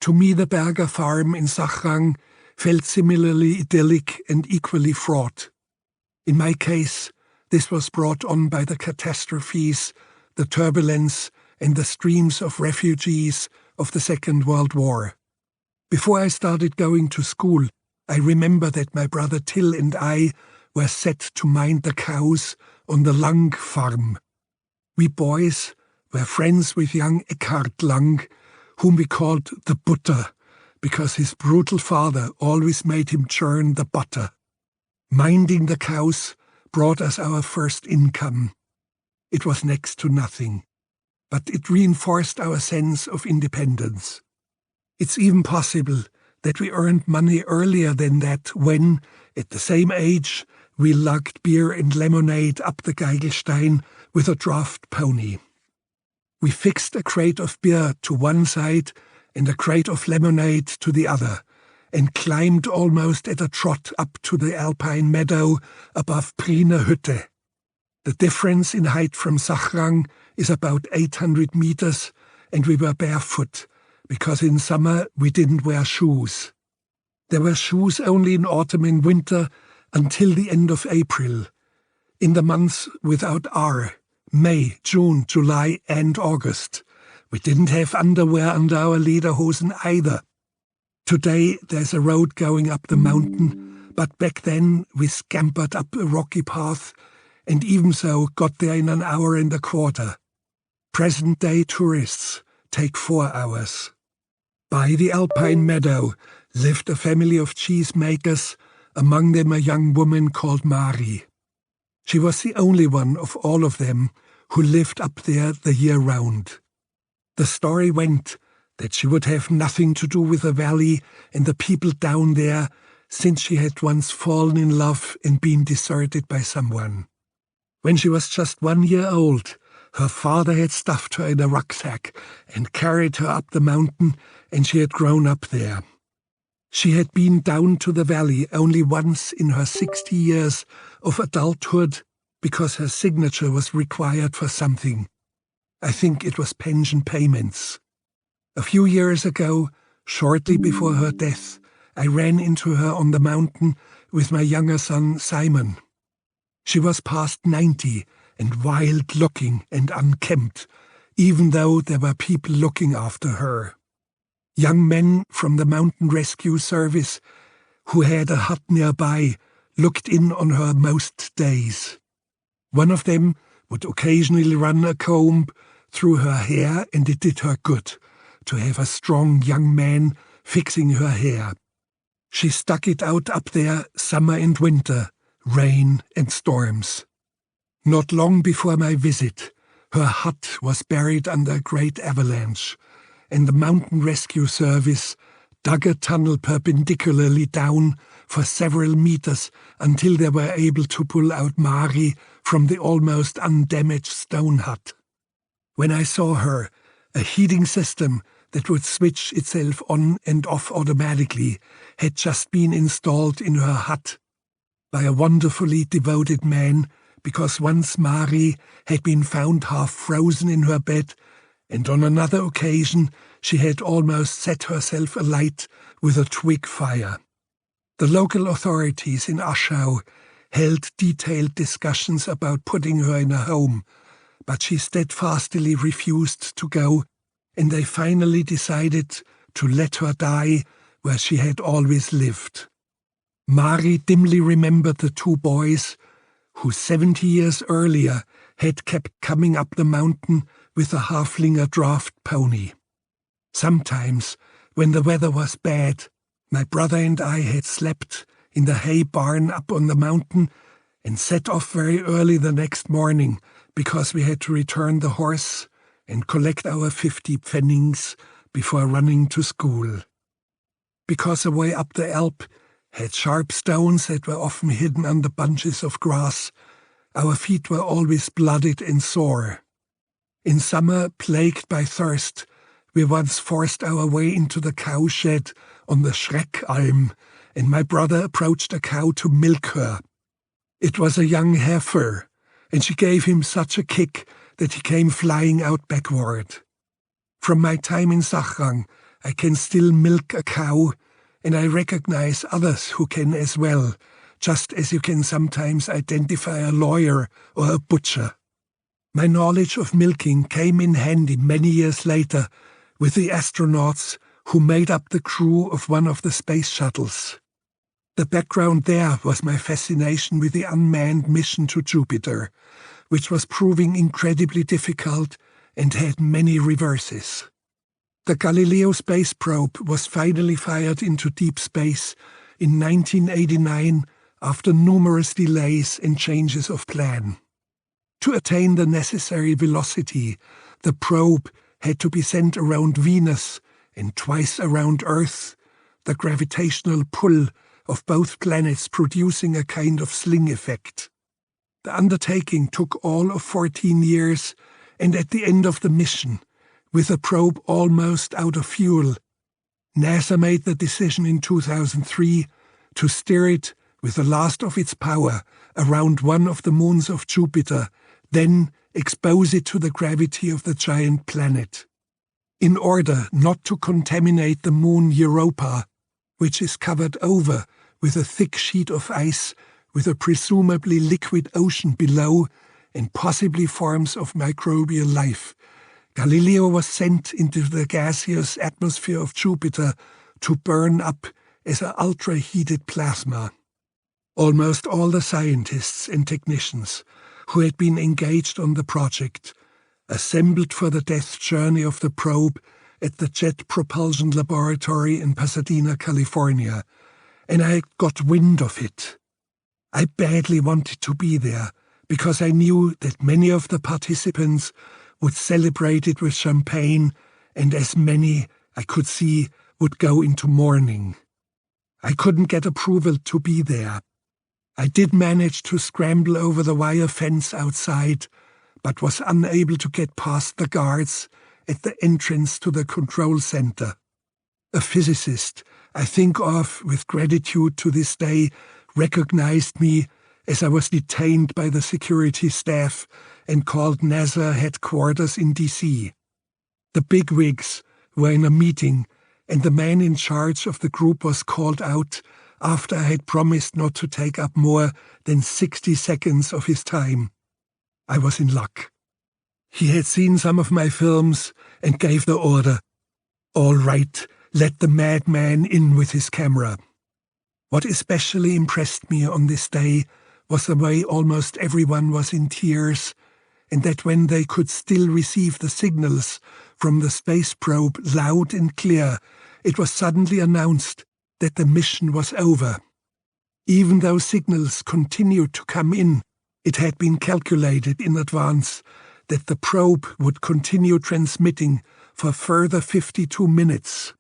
To me, the Berger farm in Sachrang felt similarly idyllic and equally fraught. In my case, this was brought on by the catastrophes, the turbulence, and the streams of refugees of the Second World War. Before I started going to school, I remember that my brother Till and I were set to mind the cows on the Lang farm. We boys were friends with young Eckhard Lang, whom we called the Butter, because his brutal father always made him churn the butter. Minding the cows brought us our first income. It was next to nothing, but it reinforced our sense of independence. It's even possible that we earned money earlier than that when, at the same age, we lugged beer and lemonade up the Geigelstein with a draft pony. We fixed a crate of beer to one side and a crate of lemonade to the other, and climbed almost at a trot up to the alpine meadow above Prine Hütte. The difference in height from Sachrang is about 800 meters, and we were barefoot, because in summer we didn't wear shoes. There were shoes only in autumn and winter until the end of April. In the months without R, May, June, July and August, we didn't have underwear under our lederhosen either. Today there's a road going up the mountain, but back then we scampered up a rocky path and even so got there in an hour and a quarter. Present-day tourists take 4 hours. By the alpine meadow lived a family of cheesemakers, among them a young woman called Mari. She was the only one of all of them who lived up there the year round. The story went that she would have nothing to do with the valley and the people down there, since she had once fallen in love and been deserted by someone. When she was just 1 year old, her father had stuffed her in a rucksack and carried her up the mountain, and she had grown up there. She had been down to the valley only once in her 60 years of adulthood because her signature was required for something. I think it was pension payments. A few years ago, shortly before her death, I ran into her on the mountain with my younger son Simon. She was past 90 and wild-looking and unkempt, even though there were people looking after her. Young men from the Mountain Rescue Service, who had a hut nearby, looked in on her most days. One of them would occasionally run a comb through her hair, and it did her good to have a strong young man fixing her hair. She stuck it out up there summer and winter, rain and storms. Not long before my visit, her hut was buried under a great avalanche, and the Mountain Rescue Service dug a tunnel perpendicularly down for several meters until they were able to pull out Mari from the almost undamaged stone hut. When I saw her, a heating system that would switch itself on and off automatically had just been installed in her hut by a wonderfully devoted man, because once Mari had been found half frozen in her bed, and on another occasion she had almost set herself alight with a twig fire. The local authorities in Aschau held detailed discussions about putting her in a home, but she steadfastly refused to go, and they finally decided to let her die where she had always lived. Mari dimly remembered the 2 boys who 70 years earlier had kept coming up the mountain with a halflinger draft pony. Sometimes, when the weather was bad, my brother and I had slept in the hay barn up on the mountain and set off very early the next morning because we had to return the horse and collect our 50 pfennigs before running to school. Because the way up the Alp had sharp stones that were often hidden under bunches of grass, our feet were always blooded and sore. In summer, plagued by thirst, we once forced our way into the cow shed on the Schreckalm, and my brother approached a cow to milk her. It was a young heifer, and she gave him such a kick that he came flying out backward. From my time in Sachrang, I can still milk a cow, and I recognize others who can as well, just as you can sometimes identify a lawyer or a butcher. My knowledge of milking came in handy many years later with the astronauts who made up the crew of one of the space shuttles. The background there was my fascination with the unmanned mission to Jupiter, which was proving incredibly difficult and had many reverses. The Galileo space probe was finally fired into deep space in 1989 after numerous delays and changes of plan. To attain the necessary velocity, the probe had to be sent around Venus and twice around Earth, the gravitational pull of both planets producing a kind of sling effect. The undertaking took all of 14 years, and at the end of the mission, with the probe almost out of fuel, NASA made the decision in 2003 to steer it with the last of its power around one of the moons of Jupiter, then expose it to the gravity of the giant planet. In order not to contaminate the moon Europa, which is covered over with a thick sheet of ice with a presumably liquid ocean below and possibly forms of microbial life, Galileo was sent into the gaseous atmosphere of Jupiter to burn up as an ultra-heated plasma. Almost all the scientists and technicians who had been engaged on the project assembled for the death journey of the probe at the Jet Propulsion Laboratory in Pasadena, California, and I got wind of it. I badly wanted to be there because I knew that many of the participants would celebrate it with champagne, and as many I could see would go into mourning. I couldn't get approval to be there. I did manage to scramble over the wire fence outside, but was unable to get past the guards at the entrance to the control center. A physicist I think of with gratitude to this day recognized me as I was detained by the security staff and called NASA headquarters in D.C. The bigwigs were in a meeting, and the man in charge of the group was called out after I had promised not to take up more than 60 seconds of his time. I was in luck. He had seen some of my films and gave the order, "All right, let the madman in with his camera." What especially impressed me on this day was the way almost everyone was in tears, and that when they could still receive the signals from the space probe loud and clear, it was suddenly announced that the mission was over. Even though signals continued to come in, it had been calculated in advance that the probe would continue transmitting for further 52 minutes.